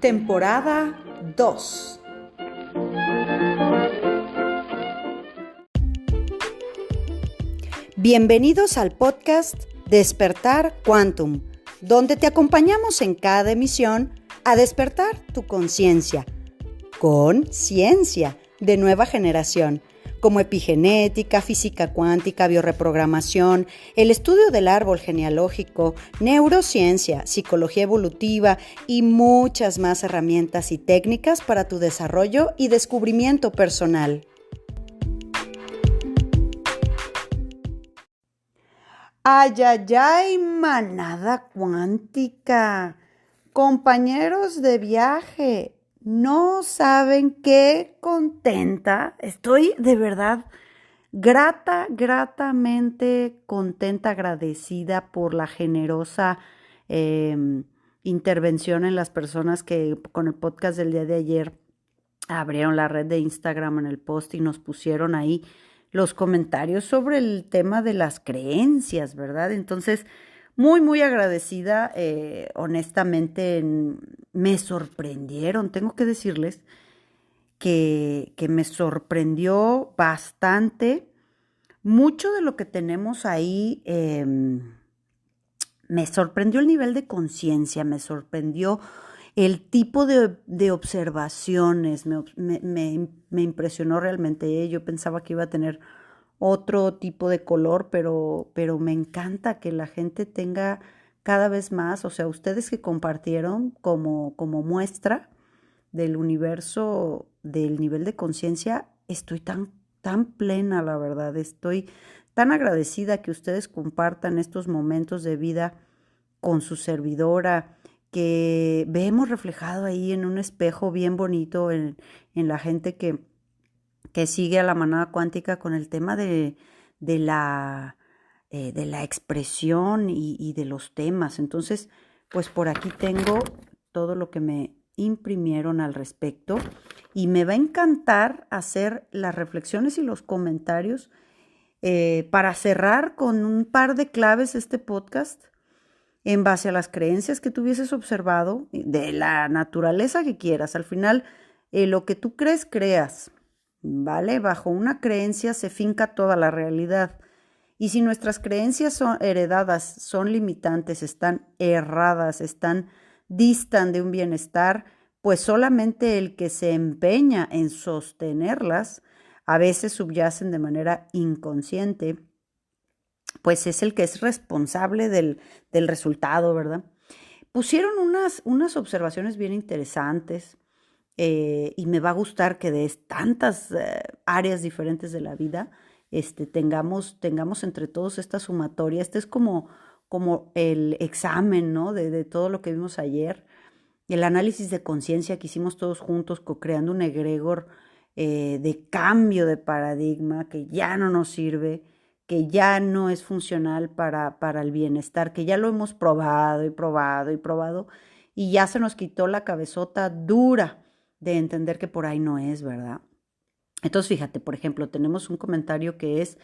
Temporada 2. Bienvenidos al podcast Despertar Quantum, donde te acompañamos en cada emisión a despertar tu conciencia con ciencia de nueva generación, como epigenética, física cuántica, biorreprogramación, el estudio del árbol genealógico, neurociencia, psicología evolutiva y muchas más herramientas y técnicas para tu desarrollo y descubrimiento personal. ¡Ay, ay, ay, manada cuántica! Compañeros de viaje, no saben qué contenta estoy, de verdad, gratamente contenta, agradecida por la generosa intervención en las personas que con el podcast del día de ayer abrieron la red de Instagram en el post y nos pusieron ahí los comentarios sobre el tema de las creencias, ¿verdad? Entonces, muy agradecida, honestamente me sorprendieron, tengo que decirles que me sorprendió bastante. Mucho de lo que tenemos ahí, me sorprendió el nivel de conciencia, me sorprendió el tipo de observaciones, me impresionó realmente. Yo pensaba que iba a tener otro tipo de color, pero me encanta que la gente tenga cada vez más, o sea, ustedes que compartieron como muestra del universo, del nivel de conciencia, estoy tan plena, la verdad, estoy tan agradecida que ustedes compartan estos momentos de vida con su servidora, que vemos reflejado ahí en un espejo bien bonito en la gente que sigue a la manada cuántica con el tema de la expresión y de los temas. Entonces, pues por aquí tengo todo lo que me imprimieron al respecto y me va a encantar hacer las reflexiones y los comentarios para cerrar con un par de claves este podcast en base a las creencias que tuvieses observado, de la naturaleza que quieras. Al final, lo que tú crees, creas, ¿vale? Bajo una creencia se finca toda la realidad. Y si nuestras creencias son heredadas, son limitantes, están erradas, distan de un bienestar, pues solamente el que se empeña en sostenerlas, a veces subyacen de manera inconsciente, pues es el que es responsable del resultado, ¿verdad? Pusieron unas observaciones bien interesantes, y me va a gustar que de tantas áreas diferentes de la vida tengamos entre todos esta sumatoria. Este es como el examen, ¿no? de todo lo que vimos ayer, el análisis de conciencia que hicimos todos juntos, co-creando un egregor de cambio de paradigma que ya no nos sirve, que ya no es funcional para el bienestar, que ya lo hemos probado y ya se nos quitó la cabezota dura de entender que por ahí no es, ¿verdad? Entonces, fíjate, por ejemplo, tenemos un comentario que es,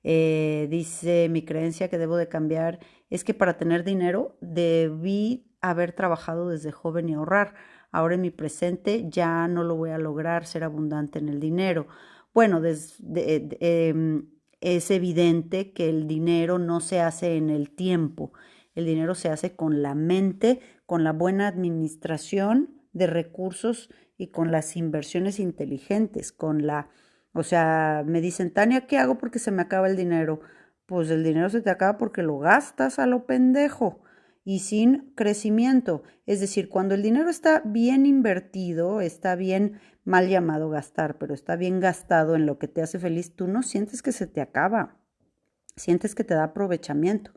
dice, mi creencia que debo de cambiar es que para tener dinero debí haber trabajado desde joven y ahorrar. Ahora en mi presente ya no lo voy a lograr ser abundante en el dinero. Bueno, es evidente que el dinero no se hace en el tiempo. El dinero se hace con la mente, con la buena administración de recursos y con las inversiones inteligentes, o sea, me dicen, Tania, ¿qué hago porque se me acaba el dinero? Pues el dinero se te acaba porque lo gastas a lo pendejo y sin crecimiento. Es decir, cuando el dinero está bien invertido, está bien, mal llamado gastar, pero está bien gastado en lo que te hace feliz, tú no sientes que se te acaba, sientes que te da aprovechamiento.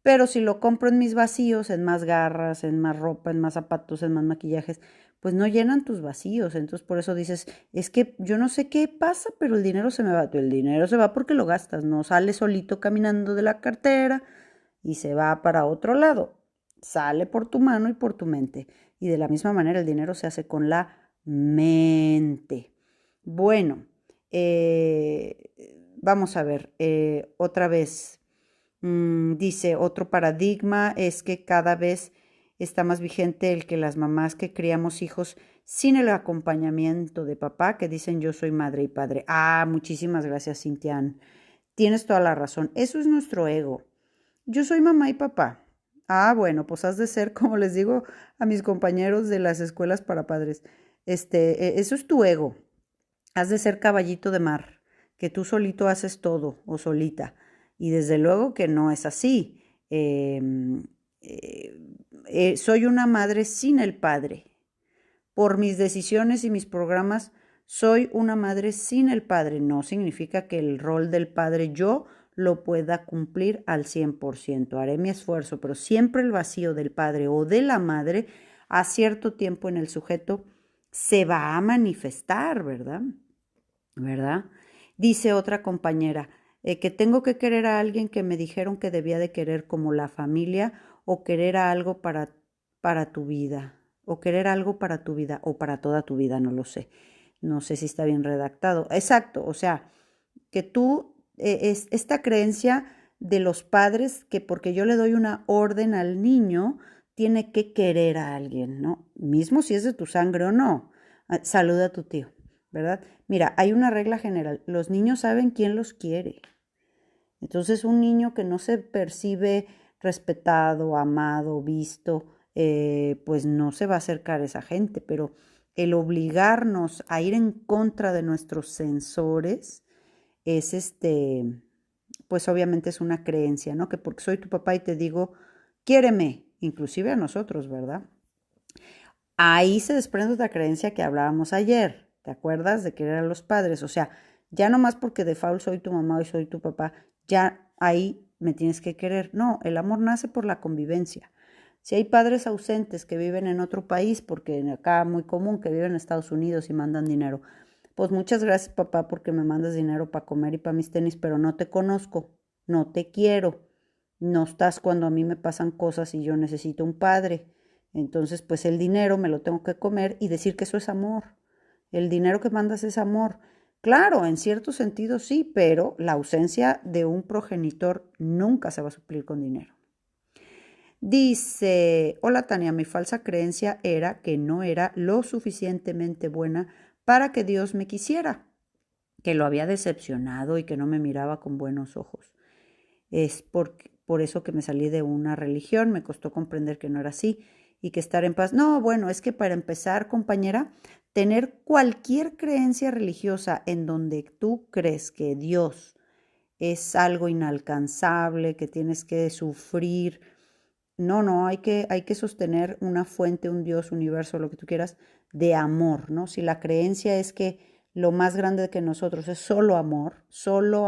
Pero si lo compro en mis vacíos, en más garras, en más ropa, en más zapatos, en más maquillajes, pues no llenan tus vacíos. Entonces por eso dices, es que yo no sé qué pasa, pero el dinero se me va. El dinero se va porque lo gastas, no sale solito caminando de la cartera y se va para otro lado. Sale por tu mano y por tu mente. Y de la misma manera el dinero se hace con la mente. Bueno, vamos a ver, otra vez. Dice, otro paradigma es que cada vez está más vigente el que las mamás que criamos hijos sin el acompañamiento de papá, que dicen yo soy madre y padre. Ah, muchísimas gracias, Cintián. Tienes toda la razón. Eso es nuestro ego. Yo soy mamá y papá. Ah, bueno, pues has de ser, como les digo a mis compañeros de las escuelas para padres. Eso es tu ego. Has de ser caballito de mar, que tú solito haces todo o solita. Y desde luego que no es así. Eh, soy una madre sin el padre. Por mis decisiones y mis programas, soy una madre sin el padre. No significa que el rol del padre yo lo pueda cumplir al 100%. Haré mi esfuerzo, pero siempre el vacío del padre o de la madre a cierto tiempo en el sujeto se va a manifestar, ¿verdad? ¿Verdad? Dice otra compañera, que tengo que querer a alguien que me dijeron que debía de querer como la familia o querer a algo para tu vida, o querer algo para tu vida o para toda tu vida, no lo sé. No sé si está bien redactado. Exacto, o sea, que tú, es esta creencia de los padres que porque yo le doy una orden al niño, tiene que querer a alguien, ¿no? Mismo si es de tu sangre o no. Saluda a tu tío, ¿verdad? Mira, hay una regla general. Los niños saben quién los quiere. Entonces, un niño que no se percibe respetado, amado, visto, pues no se va a acercar a esa gente. Pero el obligarnos a ir en contra de nuestros sensores es pues obviamente es una creencia, ¿no? Que porque soy tu papá y te digo, quiéreme, inclusive a nosotros, ¿verdad? Ahí se desprende otra creencia que hablábamos ayer, ¿te acuerdas? De querer a los padres, o sea, ya no más porque de default soy tu mamá y soy tu papá, ya ahí me tienes que querer. No, el amor nace por la convivencia. Si hay padres ausentes que viven en otro país, porque acá muy común que viven en Estados Unidos y mandan dinero, pues muchas gracias papá porque me mandas dinero para comer y para mis tenis, pero no te conozco, no te quiero, no estás cuando a mí me pasan cosas y yo necesito un padre. Entonces, pues el dinero me lo tengo que comer y decir que eso es amor. El dinero que mandas es amor. Claro, en cierto sentido sí, pero la ausencia de un progenitor nunca se va a suplir con dinero. Dice, hola Tania, mi falsa creencia era que no era lo suficientemente buena para que Dios me quisiera, que lo había decepcionado y que no me miraba con buenos ojos. Es por eso que me salí de una religión, me costó comprender que no era así y que estar en paz. No, bueno, es que para empezar, compañera, tener cualquier creencia religiosa en donde tú crees que Dios es algo inalcanzable, que tienes que sufrir. No, no, hay que sostener una fuente, un Dios, universo, lo que tú quieras, de amor, ¿no? Si la creencia es que lo más grande que nosotros es solo amor, solo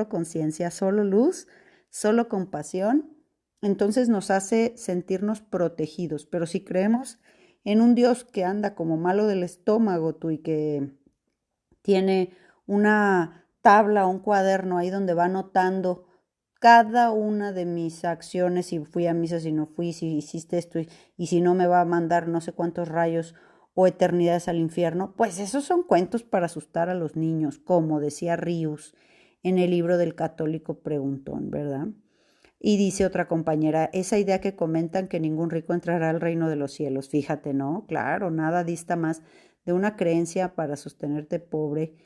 conciencia, solo luz, solo compasión, entonces nos hace sentirnos protegidos. Pero si creemos en un Dios que anda como malo del estómago tú y que tiene una tabla o un cuaderno ahí donde va anotando cada una de mis acciones, si fui a misa, si no fui, si hiciste esto y si no me va a mandar no sé cuántos rayos o eternidades al infierno, pues esos son cuentos para asustar a los niños, como decía Rius en el libro del católico preguntón, ¿verdad? Y dice otra compañera, esa idea que comentan que ningún rico entrará al reino de los cielos, fíjate, ¿no? Claro, nada dista más de una creencia para sostenerte pobre,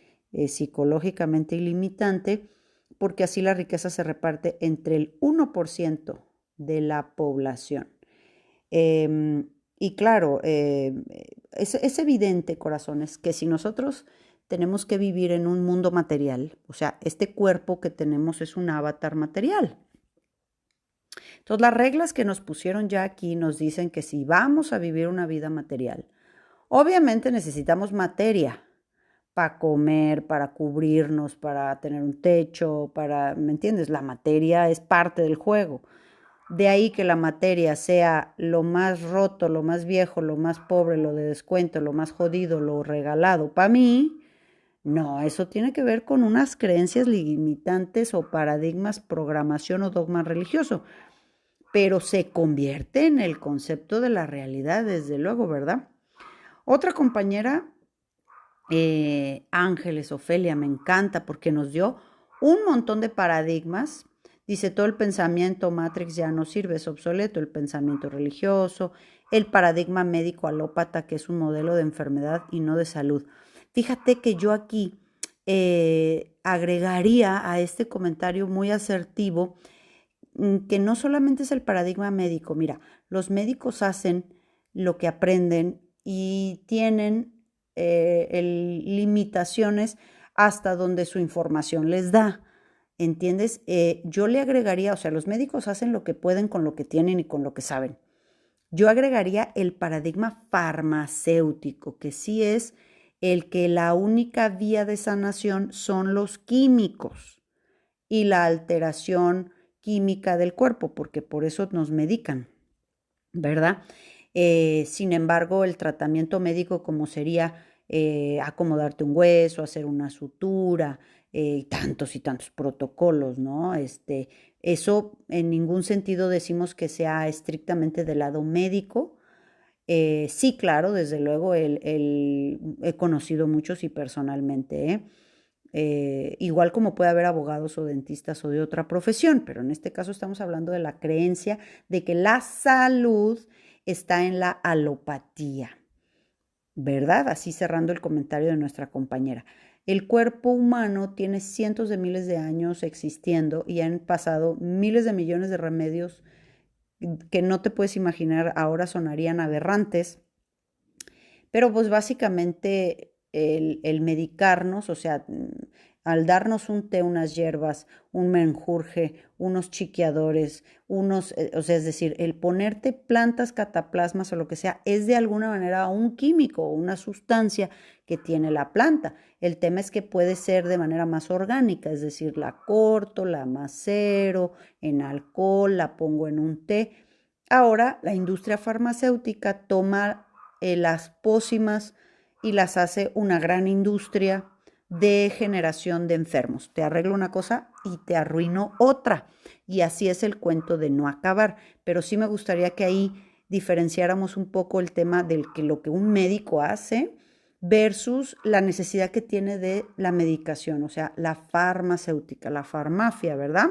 psicológicamente ilimitante, porque así la riqueza se reparte entre el 1% de la población. Y claro, es evidente, corazones, que si nosotros tenemos que vivir en un mundo material, o sea, este cuerpo que tenemos es un avatar material. Entonces, las reglas que nos pusieron ya aquí nos dicen que si vamos a vivir una vida material, obviamente necesitamos materia para comer, para cubrirnos, para tener un techo, ¿me entiendes? La materia es parte del juego. De ahí que la materia sea lo más roto, lo más viejo, lo más pobre, lo de descuento, lo más jodido, lo regalado. Para mí, no, eso tiene que ver con unas creencias limitantes o paradigmas, programación o dogma religioso, pero se convierte en el concepto de la realidad, desde luego, ¿verdad? Otra compañera, Ángeles, Ofelia, me encanta porque nos dio un montón de paradigmas Dice, todo el pensamiento Matrix ya no sirve, es obsoleto, el pensamiento religioso, el paradigma médico alópata, que es un modelo de enfermedad y no de salud. Fíjate que yo aquí agregaría a este comentario muy asertivo que no solamente es el paradigma médico. Mira, los médicos hacen lo que aprenden y tienen limitaciones hasta donde su información les da. ¿Entiendes? Yo le agregaría, o sea, los médicos hacen lo que pueden con lo que tienen y con lo que saben. Yo agregaría el paradigma farmacéutico, que sí es el que la única vía de sanación son los químicos y la alteración química del cuerpo, porque por eso nos medican, ¿verdad? Sin embargo, el tratamiento médico como sería acomodarte un hueso, hacer una sutura, tantos y tantos protocolos, ¿no? Eso en ningún sentido decimos que sea estrictamente del lado médico. Sí, claro, desde luego, he conocido muchos y personalmente, ¿eh? Igual como puede haber abogados o dentistas o de otra profesión, pero en este caso estamos hablando de la creencia de que la salud está en la alopatía, ¿verdad? Así cerrando el comentario de nuestra compañera. El cuerpo humano tiene cientos de miles de años existiendo y han pasado miles de millones de remedios que no te puedes imaginar, ahora sonarían aberrantes, pero pues básicamente el medicarnos, o sea, al darnos un té, unas hierbas, un menjurje, unos chiqueadores, o sea, es decir, el ponerte plantas, cataplasmas o lo que sea, es de alguna manera un químico o una sustancia que tiene la planta. El tema es que puede ser de manera más orgánica, es decir, la corto, la macero en alcohol, la pongo en un té. Ahora la industria farmacéutica toma las pócimas y las hace una gran industria de generación de enfermos. Te arreglo una cosa y te arruino otra. Y así es el cuento de no acabar. Pero sí me gustaría que ahí diferenciáramos un poco el tema del que lo que un médico hace versus la necesidad que tiene de la medicación, o sea, la farmacéutica, la farmacia, ¿verdad?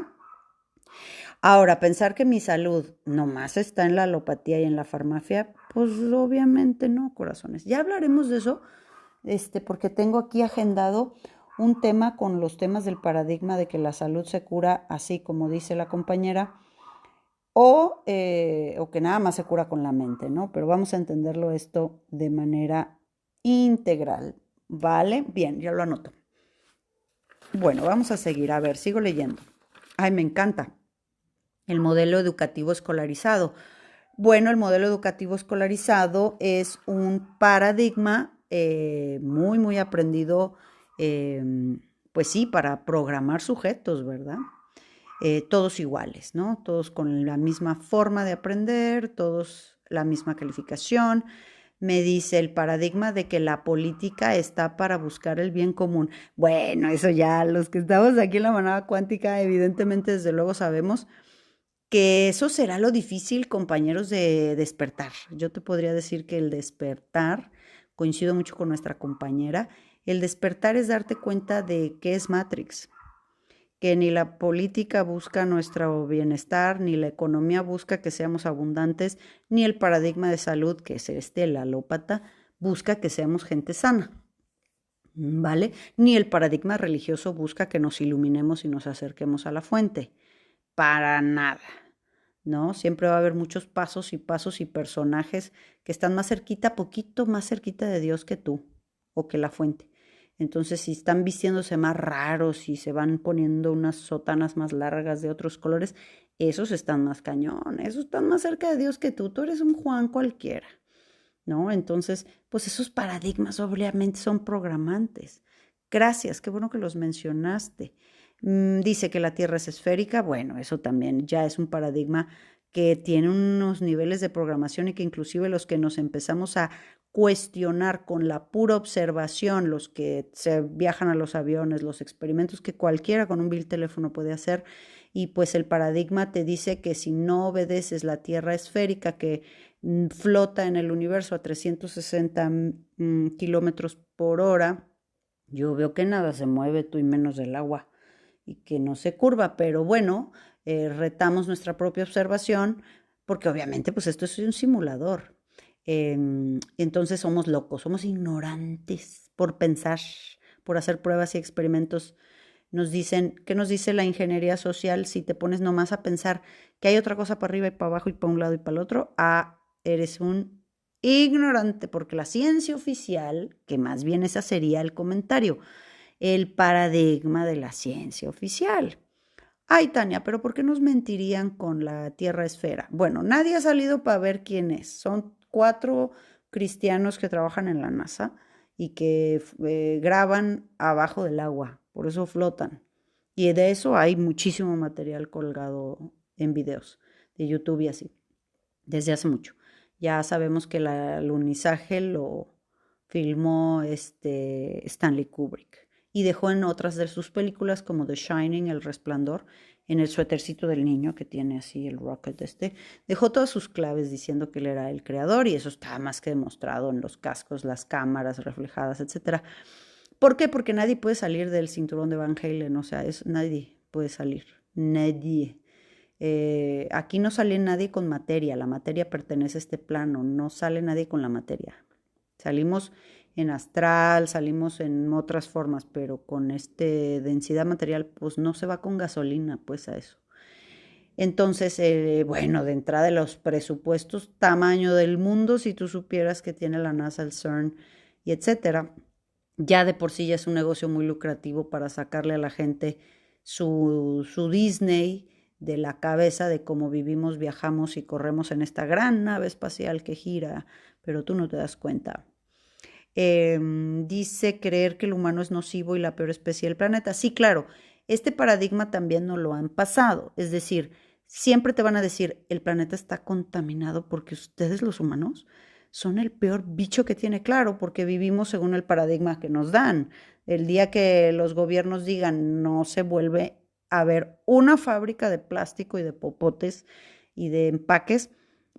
Ahora, pensar que mi salud nomás está en la alopatía y en la farmacia, pues obviamente no, corazones. Ya hablaremos de eso, porque tengo aquí agendado un tema con los temas del paradigma de que la salud se cura así como dice la compañera, o que nada más se cura con la mente, ¿no? Pero vamos a entenderlo esto de manera integral, ¿vale? Bien, ya lo anoto. Bueno, vamos a seguir. A ver, sigo leyendo. Ay, me encanta. El modelo educativo escolarizado. Bueno, el modelo educativo escolarizado es un paradigma muy, muy aprendido, eh, pues sí, para programar sujetos, ¿verdad? Todos iguales, ¿no? Todos con la misma forma de aprender, todos la misma calificación. Me dice el paradigma de que la política está para buscar el bien común. Bueno, eso ya, los que estamos aquí en la manada cuántica, evidentemente, desde luego sabemos que eso será lo difícil, compañeros, de despertar. Yo te podría decir que el despertar, coincido mucho con nuestra compañera, el despertar es darte cuenta de qué es Matrix, que ni la política busca nuestro bienestar, ni la economía busca que seamos abundantes, ni el paradigma de salud, que es el alópata, busca que seamos gente sana, ¿vale? Ni el paradigma religioso busca que nos iluminemos y nos acerquemos a la fuente, para nada. ¿No? Siempre va a haber muchos pasos y personajes que están más cerquita, poquito más cerquita de Dios que tú o que la fuente. Entonces, si están vistiéndose más raros y se van poniendo unas sotanas más largas de otros colores, esos están más cañón, esos están más cerca de Dios que tú eres un Juan cualquiera, ¿no? Entonces, pues esos paradigmas obviamente son programantes. Gracias, qué bueno que los mencionaste. Dice que la Tierra es esférica, bueno, eso también ya es un paradigma que tiene unos niveles de programación y que inclusive los que nos empezamos a cuestionar con la pura observación, los que se viajan a los aviones, los experimentos que cualquiera con un vil teléfono puede hacer, y pues el paradigma te dice que si no obedeces la Tierra esférica que flota en el universo a 360 kilómetros por hora, yo veo que nada se mueve, tú y menos del agua y que no se curva, pero bueno, retamos nuestra propia observación, porque obviamente pues esto es un simulador. Entonces somos locos, somos ignorantes por pensar, por hacer pruebas y experimentos. Nos dicen, ¿qué nos dice la ingeniería social? Si te pones nomás a pensar que hay otra cosa para arriba y para abajo y para un lado y para el otro, eres un ignorante, porque la ciencia oficial, que más bien esa sería el comentario, el paradigma de la ciencia oficial. Ay, Tania, pero ¿por qué nos mentirían con la Tierra esfera? Bueno, nadie ha salido para ver quién es. Son 4 cristianos que trabajan en la NASA y que graban abajo del agua, por eso flotan. Y de eso hay muchísimo material colgado en videos de YouTube y así, desde hace mucho. Ya sabemos que el alunizaje lo filmó Stanley Kubrick y dejó en otras de sus películas como The Shining, El Resplandor, en el suétercito del niño que tiene así el rocket dejó todas sus claves diciendo que él era el creador y eso está más que demostrado en los cascos, las cámaras reflejadas, etcétera. ¿Por qué? Porque nadie puede salir del cinturón de Van Halen, o sea, nadie puede salir, nadie. Aquí no sale nadie con materia, la materia pertenece a este plano, no sale nadie con la materia. Salimos en astral, salimos en otras formas, pero con densidad material, pues no se va con gasolina, pues a eso. Entonces, bueno, de entrada de los presupuestos, tamaño del mundo, si tú supieras que tiene la NASA, el CERN y etcétera, ya de por sí ya es un negocio muy lucrativo para sacarle a la gente su Disney de la cabeza de cómo vivimos, viajamos y corremos en esta gran nave espacial que gira, pero tú no te das cuenta. Dice creer que el humano es nocivo y la peor especie del planeta. Sí, claro, este paradigma también nos lo han pasado. Es decir, siempre te van a decir, el planeta está contaminado porque ustedes los humanos son el peor bicho que tiene, claro, porque vivimos según el paradigma que nos dan. El día que los gobiernos digan no se vuelve a ver una fábrica de plástico y de popotes y de empaques,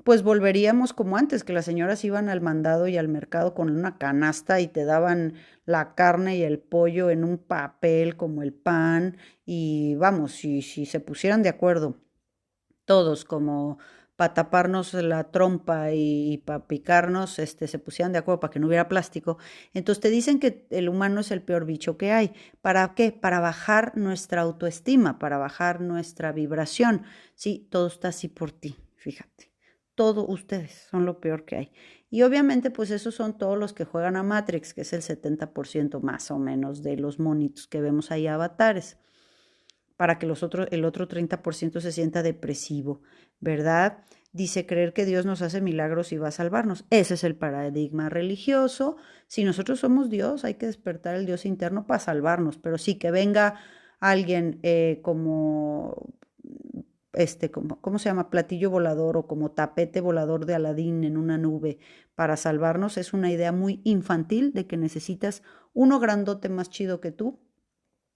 pues volveríamos como antes, que las señoras iban al mandado y al mercado con una canasta y te daban la carne y el pollo en un papel como el pan y vamos, si se pusieran de acuerdo todos como para taparnos la trompa y para picarnos, se pusieran de acuerdo para que no hubiera plástico. Entonces te dicen que el humano es el peor bicho que hay. ¿Para qué? Para bajar nuestra autoestima, para bajar nuestra vibración. Sí, todo está así por ti, fíjate. Todos ustedes son lo peor que hay. Y obviamente, pues esos son todos los que juegan a Matrix, que es el 70% más o menos de los monitos que vemos ahí, avatares, para que el otro 30% se sienta depresivo, ¿verdad? Dice creer que Dios nos hace milagros y va a salvarnos. Ese es el paradigma religioso. Si nosotros somos Dios, hay que despertar el Dios interno para salvarnos, pero sí que venga alguien ¿cómo se llama? Platillo volador o como tapete volador de Aladín en una nube para salvarnos, es una idea muy infantil de que necesitas uno grandote más chido que tú,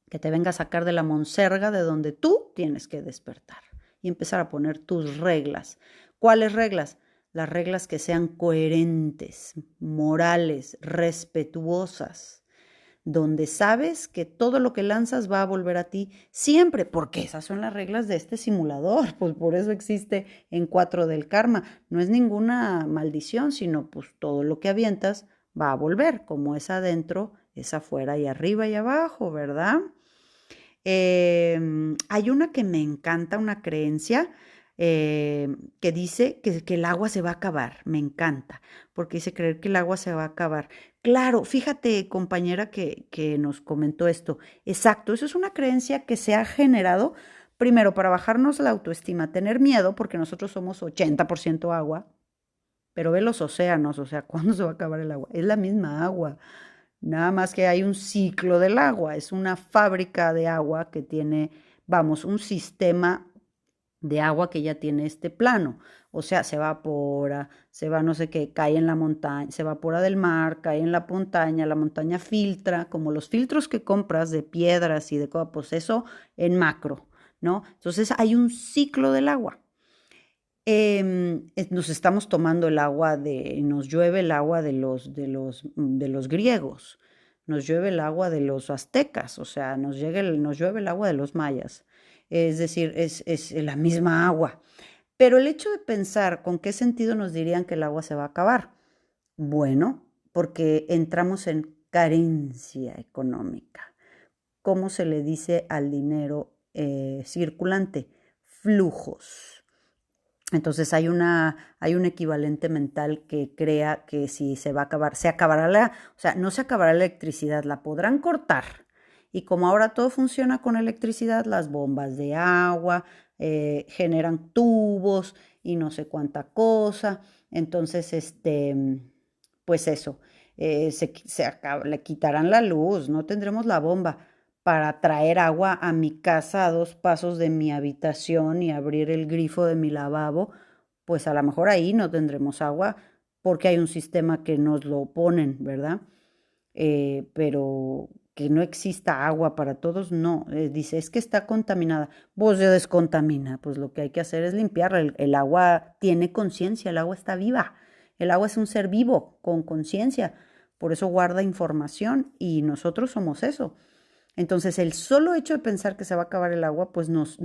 que te venga a sacar de la monserga de donde tú tienes que despertar y empezar a poner tus reglas. ¿Cuáles reglas? Las reglas que sean coherentes, morales, respetuosas, donde sabes que todo lo que lanzas va a volver a ti siempre, porque esas son las reglas de este simulador, pues por eso existe en 4 del karma. No es ninguna maldición, sino pues todo lo que avientas va a volver, como es adentro, es afuera y arriba y abajo, ¿verdad? Hay una que me encanta, una creencia que dice que el agua se va a acabar. Me encanta, porque dice creer que el agua se va a acabar. Claro, fíjate, compañera, que nos comentó esto. Exacto, eso es una creencia que se ha generado primero para bajarnos la autoestima, tener miedo, porque nosotros somos 80% agua, pero ve los océanos, o sea, ¿cuándo se va a acabar el agua? Es la misma agua. Nada más que hay un ciclo del agua, es una fábrica de agua que tiene, vamos, un sistema de agua que ya tiene este plano. O sea, se evapora, se va no sé qué, cae en la montaña, se evapora del mar, cae en la montaña filtra, como los filtros que compras de piedras y de cosas, pues eso en macro, ¿no? Entonces hay un ciclo del agua. Nos estamos tomando nos llueve el agua de los griegos, nos llueve el agua de los aztecas, o sea, nos llueve el agua de los mayas. es decir, es la misma agua. Pero el hecho de pensar con qué sentido nos dirían que el agua se va a acabar. Bueno, porque entramos en carencia económica. ¿Cómo se le dice al dinero circulante? Flujos. Entonces hay un equivalente mental que crea que si se va a acabar, se acabará o sea, no se acabará la electricidad, la podrán cortar. Y como ahora todo funciona con electricidad, las bombas de agua generan tubos y no sé cuánta cosa. Entonces, pues eso, le quitarán la luz, no tendremos la bomba para traer agua a mi casa a 2 pasos de mi habitación y abrir el grifo de mi lavabo, pues a lo mejor ahí no tendremos agua porque hay un sistema que nos lo oponen, ¿verdad? Pero que no exista agua para todos, no. Dice, es que está contaminada. Pues se descontamina. Pues lo que hay que hacer es limpiarla. El agua tiene conciencia, el agua está viva. El agua es un ser vivo, con conciencia. Por eso guarda información y nosotros somos eso. Entonces, el solo hecho de pensar que se va a acabar el agua, pues nos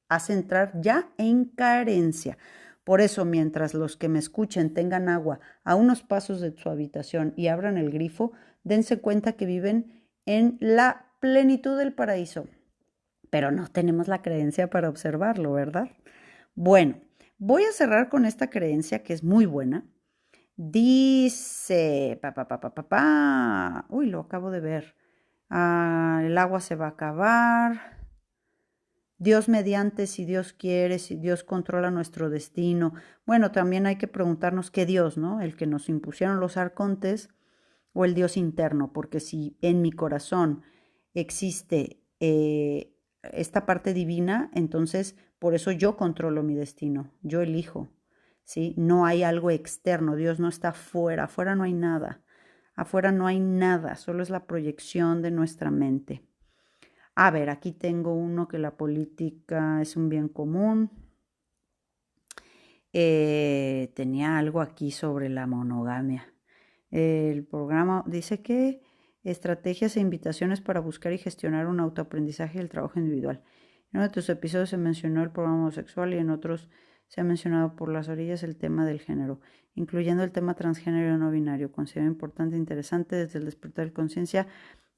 hace entrar ya en carencia. Por eso, mientras los que me escuchen tengan agua a unos pasos de su habitación y abran el grifo, dense cuenta que viven en la plenitud del paraíso. Pero no tenemos la creencia para observarlo, ¿verdad? Bueno, voy a cerrar con esta creencia que es muy buena. Dice, uy, lo acabo de ver. El agua se va a acabar. Dios mediante, si Dios quiere, si Dios controla nuestro destino. Bueno, también hay que preguntarnos qué Dios, ¿no? El que nos impusieron los arcontes o el Dios interno, porque si en mi corazón existe esta parte divina, entonces por eso yo controlo mi destino, yo elijo, ¿sí? No hay algo externo, Dios no está afuera, afuera no hay nada, afuera no hay nada, solo es la proyección de nuestra mente. A ver, aquí tengo uno que la política es un bien común. Tenía algo aquí sobre la monogamia. El programa dice que estrategias e invitaciones para buscar y gestionar un autoaprendizaje y el trabajo individual. En uno de tus episodios se mencionó el programa homosexual y en otros se ha mencionado por las orillas el tema del género, incluyendo el tema transgénero y no binario. Considero importante e interesante desde el despertar de conciencia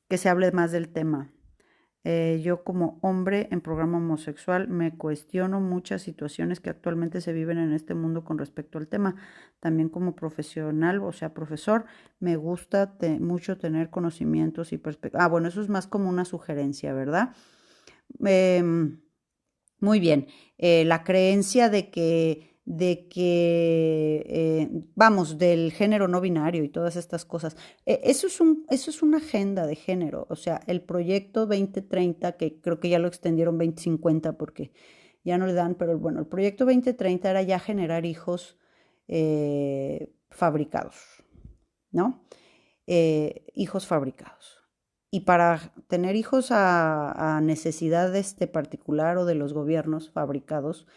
que se hable más del tema. Yo como hombre en programa homosexual me cuestiono muchas situaciones que actualmente se viven en este mundo con respecto al tema. También como profesional, o sea, profesor, me gusta mucho tener conocimientos y perspectivas. Bueno, eso es más como una sugerencia, ¿verdad? Muy bien. La creencia vamos, del género no binario y todas estas cosas. Eso es una agenda de género. O sea, el proyecto 2030, que creo que ya lo extendieron 2050 porque ya no le dan, pero bueno, el proyecto 2030 era ya generar hijos fabricados, ¿no? Hijos fabricados. Y para tener hijos a necesidad de este particular o de los gobiernos fabricados,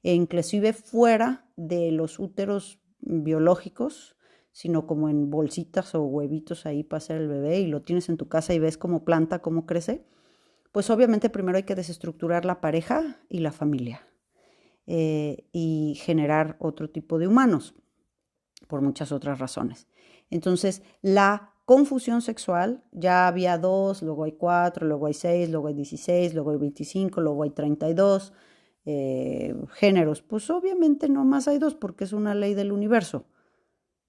e inclusive fuera de los úteros biológicos, sino como en bolsitas o huevitos ahí para hacer el bebé y lo tienes en tu casa y ves cómo planta, cómo crece, pues obviamente primero hay que desestructurar la pareja y la familia y generar otro tipo de humanos por muchas otras razones. Entonces, la confusión sexual, ya había 2, luego hay 4, luego hay 6, luego hay 16, luego hay 25, luego hay 32 géneros. Pues obviamente no más hay 2 porque es una ley del universo.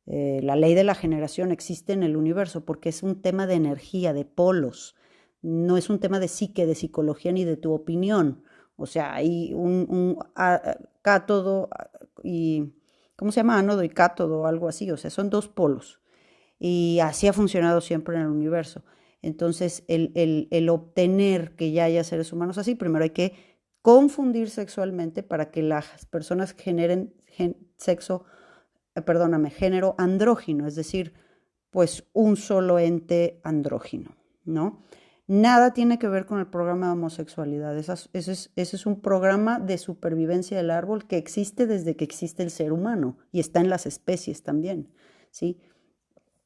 La ley de la generación existe en el universo porque es un tema de energía, de polos. No es un tema de psique, de psicología ni de tu opinión. O sea, hay un cátodo y ¿cómo se llama? Ánodo y cátodo o algo así, o sea, son 2 polos. Y así ha funcionado siempre en el universo. Entonces, el obtener que ya haya seres humanos así, primero hay que confundir sexualmente para que las personas generen género andrógino, es decir, pues un solo ente andrógino, ¿no? Nada tiene que ver con el programa de homosexualidad. Ese es un programa de supervivencia del árbol que existe desde que existe el ser humano y está en las especies también, ¿sí?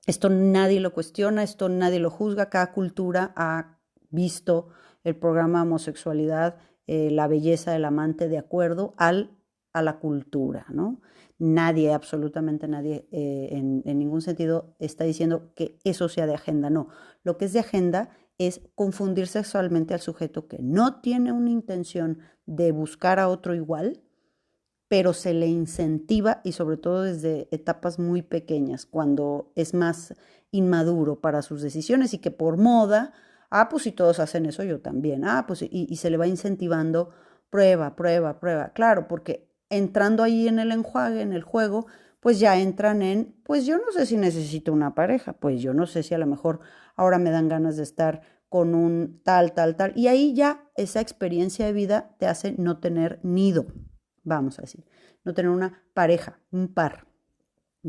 Esto nadie lo cuestiona, esto nadie lo juzga. Cada cultura ha visto el programa de homosexualidad la belleza del amante de acuerdo a la cultura, ¿no? Nadie, absolutamente nadie, en ningún sentido está diciendo que eso sea de agenda, no. Lo que es de agenda es confundir sexualmente al sujeto que no tiene una intención de buscar a otro igual, pero se le incentiva y sobre todo desde etapas muy pequeñas, cuando es más inmaduro para sus decisiones y que por moda, pues si todos hacen eso, yo también, pues y se le va incentivando prueba, prueba, prueba, claro, porque entrando ahí en el enjuague, en el juego, pues ya entran en, pues yo no sé si necesito una pareja, pues yo no sé si a lo mejor ahora me dan ganas de estar con un tal, tal, tal, y ahí ya esa experiencia de vida te hace no tener nido, vamos a decir, no tener una pareja, un par,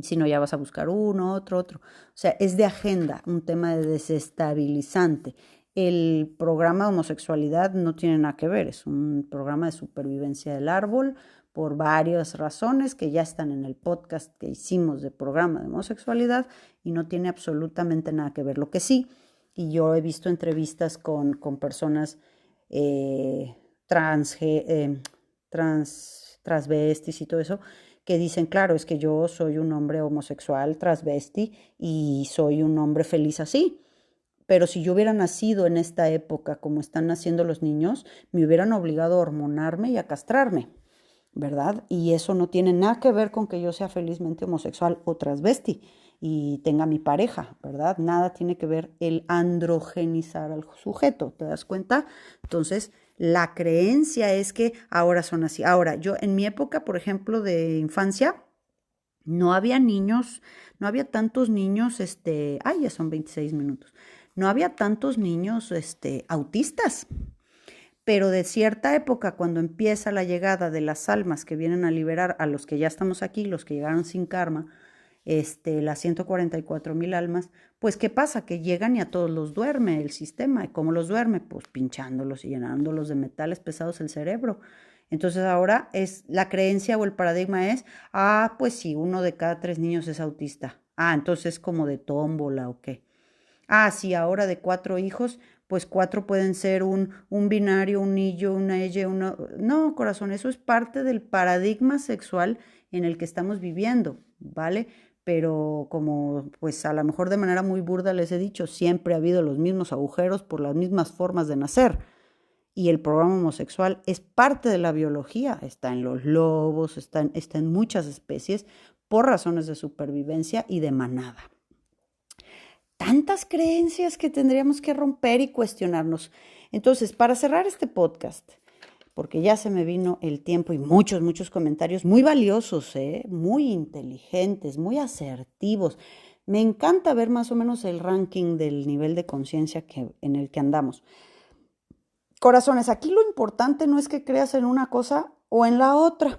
sino ya vas a buscar uno, otro, otro. O sea, es de agenda, un tema de desestabilizante. El programa de homosexualidad no tiene nada que ver, es un programa de supervivencia del árbol por varias razones que ya están en el podcast que hicimos de programa de homosexualidad y no tiene absolutamente nada que ver. Lo que sí, y yo he visto entrevistas con personas eh, trans, transvestis y todo eso, que dicen, claro, es que yo soy un hombre homosexual, transvesti, y soy un hombre feliz así. Pero si yo hubiera nacido en esta época como están naciendo los niños, me hubieran obligado a hormonarme y a castrarme, ¿verdad? Y eso no tiene nada que ver con que yo sea felizmente homosexual o transvesti y tenga mi pareja, ¿verdad? Nada tiene que ver el androgenizar al sujeto, ¿te das cuenta? Entonces, la creencia es que ahora son así. Ahora, yo en mi época, por ejemplo, de infancia, no había niños, no había tantos niños, ya son 26 minutos, no había tantos niños, autistas. Pero de cierta época, cuando empieza la llegada de las almas que vienen a liberar a los que ya estamos aquí, los que llegaron sin karma, las 144,000 almas, pues ¿qué pasa? Que llegan y a todos los duerme el sistema. ¿Y cómo los duerme? Pues pinchándolos y llenándolos de metales pesados el cerebro. Entonces ahora es la creencia o el paradigma es, pues sí, 1 de cada 3 niños es autista. Entonces como de tómbola o qué. Sí, ahora de 4 hijos, pues 4 pueden ser un binario, un nillo, una ella, una... No, corazón, eso es parte del paradigma sexual en el que estamos viviendo, ¿vale? Pero como pues a lo mejor de manera muy burda les he dicho, siempre ha habido los mismos agujeros por las mismas formas de nacer. Y el programa homosexual es parte de la biología, está en los lobos, está en muchas especies por razones de supervivencia y de manada. Tantas creencias que tendríamos que romper y cuestionarnos. Entonces, para cerrar este podcast, porque ya se me vino el tiempo y muchos, muchos comentarios muy valiosos, muy inteligentes, muy asertivos. Me encanta ver más o menos el ranking del nivel de conciencia en el que andamos. Corazones, aquí lo importante no es que creas en una cosa o en la otra.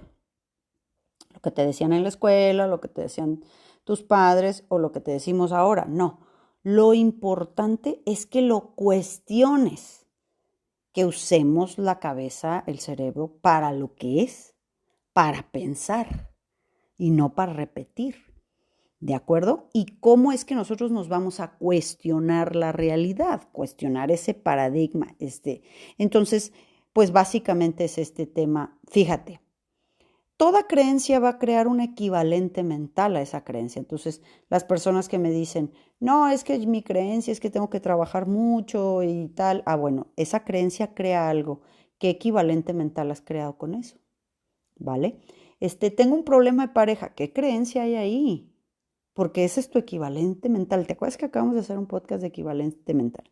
Lo que te decían en la escuela, lo que te decían tus padres o lo que te decimos ahora, no. Lo importante es que lo cuestiones, que usemos la cabeza, el cerebro, para lo que es, para pensar y no para repetir. ¿De acuerdo? ¿Y cómo es que nosotros nos vamos a cuestionar la realidad? Cuestionar ese paradigma. Entonces, pues básicamente es este tema. Fíjate, toda creencia va a crear un equivalente mental a esa creencia. Entonces, las personas que me dicen, no, es que mi creencia es que tengo que trabajar mucho y tal. Bueno, esa creencia crea algo. ¿Qué equivalente mental has creado con eso? ¿Vale? Tengo un problema de pareja. ¿Qué creencia hay ahí? Porque ese es tu equivalente mental. ¿Te acuerdas que acabamos de hacer un podcast de equivalente mental?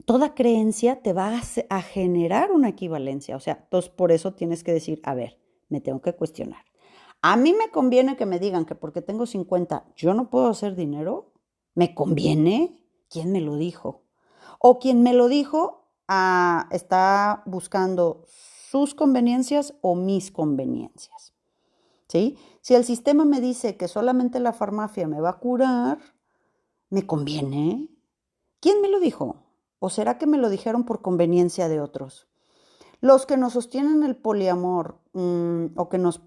Toda creencia te va a generar una equivalencia. O sea, entonces por eso tienes que decir, a ver, me tengo que cuestionar. A mí me conviene que me digan que porque tengo 50 yo no puedo hacer dinero. ¿Me conviene? ¿Quién me lo dijo? O quien me lo dijo está buscando sus conveniencias o mis conveniencias. ¿Sí? Si el sistema me dice que solamente la farmacia me va a curar, ¿me conviene? ¿Quién me lo dijo? ¿O será que me lo dijeron por conveniencia de otros? Los que nos sostienen el poliamor o que nos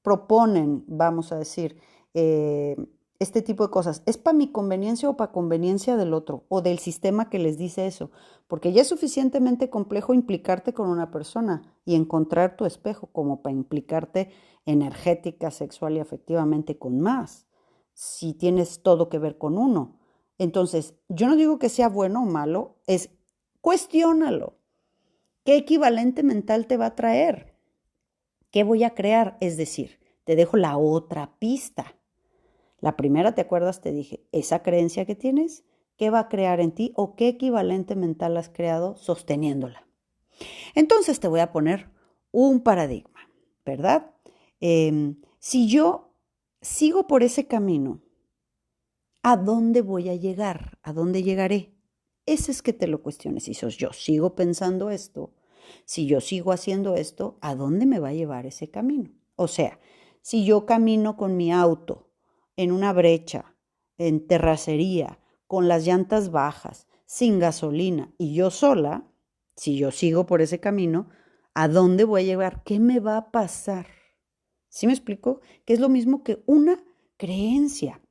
proponen, vamos a decir, este tipo de cosas, ¿es para mi conveniencia o para conveniencia del otro o del sistema que les dice eso? Porque ya es suficientemente complejo implicarte con una persona y encontrar tu espejo como para implicarte energética, sexual y afectivamente con más, si tienes todo que ver con uno. Entonces, yo no digo que sea bueno o malo, es cuestiónalo. ¿Qué equivalente mental te va a traer? ¿Qué voy a crear? Es decir, te dejo la otra pista. La primera, ¿te acuerdas? Te dije, esa creencia que tienes, ¿qué va a crear en ti o qué equivalente mental has creado sosteniéndola? Entonces te voy a poner un paradigma, ¿verdad? Si yo sigo por ese camino, ¿a dónde voy a llegar? ¿A dónde llegaré? Ese es que te lo cuestiones. Si yo sigo pensando esto, si yo sigo haciendo esto, ¿a dónde me va a llevar ese camino? O sea, si yo camino con mi auto en una brecha, en terracería, con las llantas bajas, sin gasolina y yo sola, si yo sigo por ese camino, ¿a dónde voy a llegar? ¿Qué me va a pasar? ¿Sí me explico? Que es lo mismo que una creencia.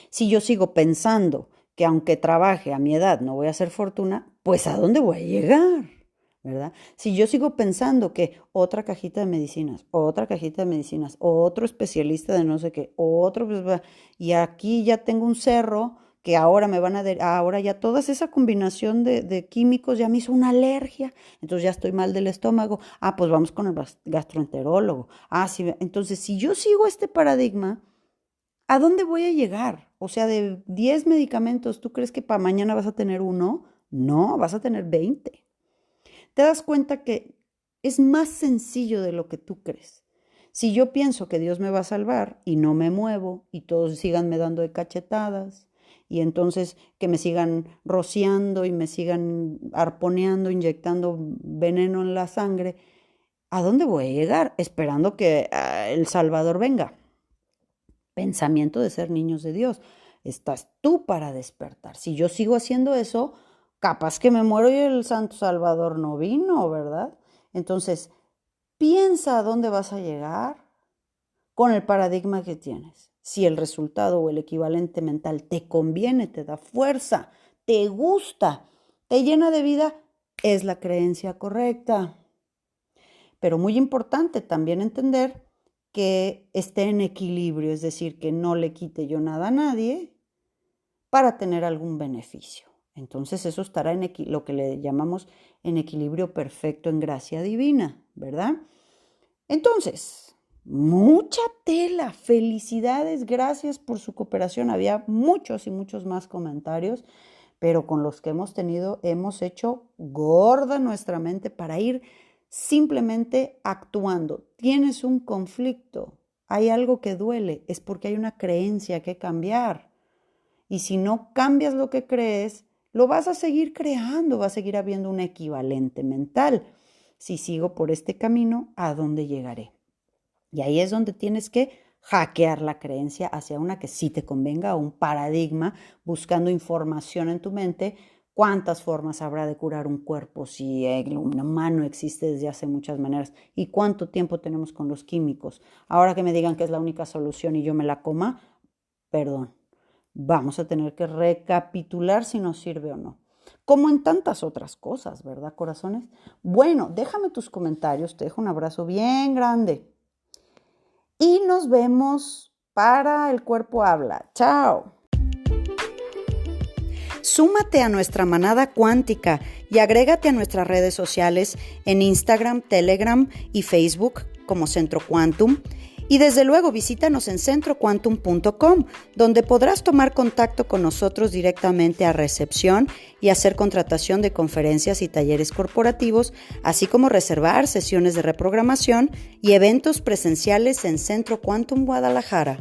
Si yo sigo pensando que aunque trabaje a mi edad no voy a hacer fortuna, pues ¿a dónde voy a llegar? ¿Verdad? Si yo sigo pensando que otra cajita de medicinas, otro especialista de no sé qué, otro, y aquí ya tengo un cerro que ahora me van ahora ya toda esa combinación de químicos ya me hizo una alergia, entonces ya estoy mal del estómago, pues vamos con el gastroenterólogo. Sí, entonces si yo sigo este paradigma, ¿a dónde voy a llegar? O sea, de 10 medicamentos, ¿tú crees que para mañana vas a tener uno? No, vas a tener 20. Te das cuenta que es más sencillo de lo que tú crees. Si yo pienso que Dios me va a salvar y no me muevo y todos sigan me dando de cachetadas y entonces que me sigan rociando y me sigan arponeando, inyectando veneno en la sangre, ¿a dónde voy a llegar? Esperando que el Salvador venga. Pensamiento de ser niños de Dios. Estás tú para despertar. Si yo sigo haciendo eso, capaz que me muero y el Santo Salvador no vino, ¿verdad? Entonces, piensa a dónde vas a llegar con el paradigma que tienes. Si el resultado o el equivalente mental te conviene, te da fuerza, te gusta, te llena de vida, es la creencia correcta. Pero muy importante también entender que esté en equilibrio, es decir, que no le quite yo nada a nadie para tener algún beneficio. Entonces eso estará en lo que le llamamos en equilibrio perfecto en gracia divina, ¿verdad? Entonces, mucha tela, felicidades, gracias por su cooperación. Había muchos y muchos más comentarios, pero con los que hemos tenido hemos hecho gorda nuestra mente para ir simplemente actuando. Tienes un conflicto, hay algo que duele, es porque hay una creencia que cambiar. Y si no cambias lo que crees, lo vas a seguir creando, va a seguir habiendo un equivalente mental. Si sigo por este camino, ¿a dónde llegaré? Y ahí es donde tienes que hackear la creencia hacia una que sí te convenga, un paradigma, buscando información en tu mente. ¿Cuántas formas habrá de curar un cuerpo si el humano existe desde hace muchas maneras? ¿Y cuánto tiempo tenemos con los químicos? Ahora que me digan que es la única solución y yo me la coma, perdón, vamos a tener que recapitular si nos sirve o no. Como en tantas otras cosas, ¿verdad, corazones? Bueno, déjame tus comentarios, te dejo un abrazo bien grande. Y nos vemos para El Cuerpo Habla. ¡Chao! Súmate a nuestra manada cuántica y agrégate a nuestras redes sociales en Instagram, Telegram y Facebook como Centro Quantum. Y desde luego visítanos en centroquantum.com, donde podrás tomar contacto con nosotros directamente a recepción y hacer contratación de conferencias y talleres corporativos, así como reservar sesiones de reprogramación y eventos presenciales en Centro Quantum Guadalajara.